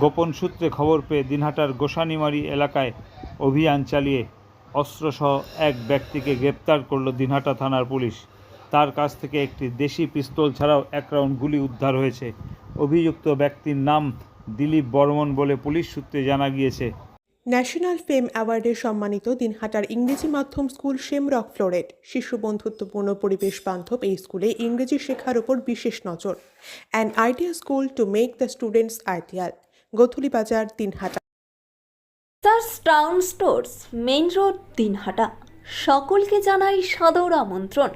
গোপন সূত্রে খবর পেয়ে দিনহাটার গোসানিমারি এলাকায় অভিযান চালিয়ে অস্ত্রসহ এক ব্যক্তিকে গ্রেপ্তার করল দিনহাটা থানার পুলিশ। তার কাছ থেকে একটি দেশি পিস্তল ছাড়াও 1 রাউন্ড গুলি উদ্ধার হয়েছে। অভিযুক্ত ব্যক্তির নাম দিলীপ বর্মন বলে পুলিশ সূত্রে জানা গিয়েছে। ন্যাশনাল ফেম অ্যাওয়ার্ডে সম্মানিত দিনহাটার ইংরেজি মাধ্যম স্কুল শেমরক ফ্লোরেট শিশু বন্ধুত্বপূর্ণ পরিবেশ বান্ধব এই স্কুলে ইংরেজি শেখার ওপর বিশেষ নজর। An idea school to make the students ideal. Gothuli Bazar, Dinhata. Stars town stores, main road, Dinhata. সকলকে জানাই সাদর আমন্ত্রণ।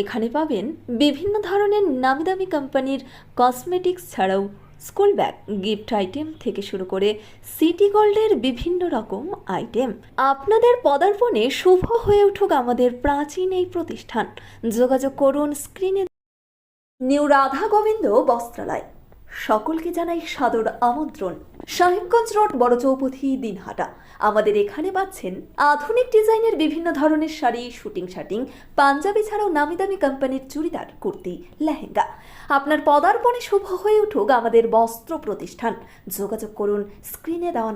এখানে পাবেন বিভিন্ন ধরনের নামিদামি কোম্পানির কসমেটিক্স ছাড়াও স্কুল ব্যাগ, গিফট আইটেম থেকে শুরু করে সিটি গোল্ডের বিভিন্ন রকম আইটেম। আপনাদের পদার্পণে শুভ হয়ে উঠুক আমাদের প্রাচীন এই প্রতিষ্ঠান। যোগাযোগ করুন স্ক্রিনে। নিউ রাধা গোবিন্দ বস্ত্রালয়, সকলকে জানাই সাদর আমন্ত্রণ। সাহেবগঞ্জ রোড, বড় চৌপথি, দিনহাটা। আমাদের এখানে পাচ্ছেন আধুনিক ডিজাইনের বিভিন্ন ধরনের শাড়ি, শুটিং শার্টিং, পাঞ্জাবি ছাড়াও নামিদামি কোম্পানির চুড়িদার, কুর্তি, লেহেঙ্গা। আপনার পদার্পণে শুভ হয়ে উঠুক আমাদের বস্ত্র প্রতিষ্ঠান। যোগাযোগ করুন স্ক্রিনে দেওয়া।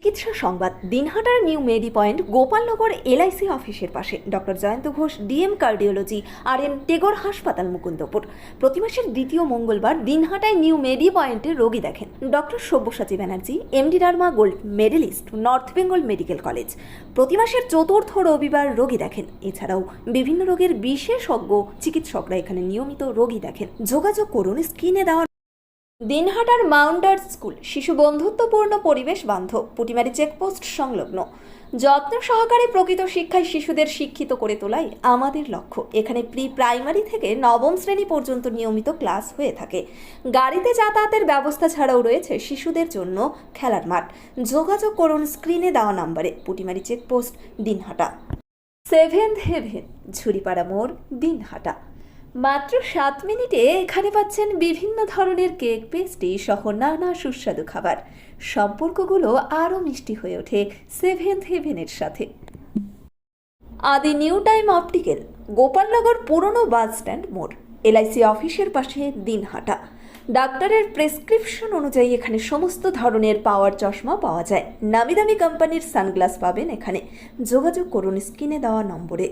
চিকিৎসা সংবাদ, দিনহাটার নিউ মেডি পয়েন্ট, গোপালনগর এলআইসি অফিসের পাশে। Doctor Jayanta Ghosh, DM cardiology, RN Tagore হাসপাতাল, মুকুন্দপুর। প্রতি মাসের দ্বিতীয় মঙ্গলবার দিনহাটায় নিউ মেডি পয়েন্টে রোগী দেখেন doctor Sabyasachi Banerjee, MD derma gold medallist, north Bengal medical college. প্রতি মাসের চতুর্থ রবিবার রোগী দেখেন। এছাড়াও বিভিন্ন রোগের বিশেষজ্ঞ চিকিৎসকরা এখানে নিয়মিত রোগী দেখেন। যোগাযোগ করুন স্ক্রিনে দেওয়া। দিনহাটার মাউন্টার্স স্কুল, শিশু বন্ধুত্বপূর্ণ পরিবেশ বান্ধব, পুটিমারি চেকপোস্ট সংলগ্ন। যত্ন সহকারে প্রকৃত শিক্ষায় শিশুদের শিক্ষিত করে তোলাই আমাদের লক্ষ্য। এখানে প্রি প্রাইমারি থেকে নবম শ্রেণী পর্যন্ত নিয়মিত ক্লাস হয়ে থাকে। গাড়িতে যাতায়াতের ব্যবস্থা ছাড়াও রয়েছে শিশুদের জন্য খেলার মাঠ। যোগাযোগ করুন স্ক্রিনে দেওয়া নম্বরে। Putimari checkpost, Dinhata. Seventh heaven, Jhuripara মোড়, দিনহাটা। মাত্র 7 মিনিটে এখানে পাচ্ছেন বিভিন্ন ধরনের কেক, পেস্ট্রি সহ নানা সুস্বাদু খাবার। সম্পর্কগুলো আরও মিষ্টি হয়ে ওঠে সেভেন্থ হেভেনের সাথে। আদি নিউ টাইম অপটিক্যাল, গোপালনগর পুরনো বাস স্ট্যান্ড মোড়, LIC অফিসের পাশে, দিনহাটা। ডাক্তারের প্রেসক্রিপশন অনুযায়ী এখানে সমস্ত ধরনের পাওয়ার চশমা পাওয়া যায়। নামি দামি কোম্পানির সানগ্লাস পাবেন এখানে। যোগাযোগ করুন স্ক্রিনে দেওয়া নম্বরে।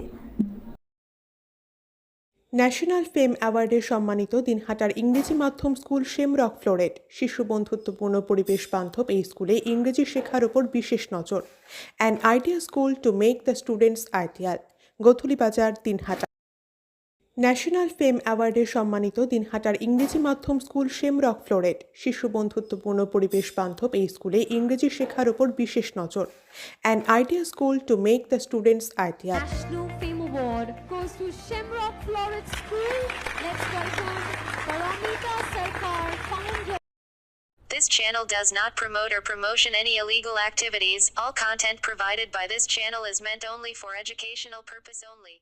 ন্যাশনাল ফেম অ্যাওয়ার্ডে সম্মানিত দিনহাটার ইংরেজি মাধ্যম স্কুল শেমরক ফ্লোরেট শিশু বন্ধুত্বপূর্ণ পরিবেশ বান্ধব এই স্কুলে ইংরেজি শেখার ওপর বিশেষ নজর। An idea school to make the students ideal. Gothuli Bazar, Dinhata. National ফেম অ্যাওয়ার্ডে সম্মানিত দিনহাটার ইংরেজি মাধ্যম স্কুল শেমরক ফ্লোরেট শিশু বন্ধুত্বপূর্ণ পরিবেশ বান্ধব এই স্কুলে ইংরেজি শেখার ওপর বিশেষ নজর। An idea school to make the students ideal. National Fame Award goes to Shamrock Floret School. Let's welcome Paramita Sarkar, founder. This channel does not promote or promotion any illegal activities. All content provided by this channel is meant only for educational purpose only.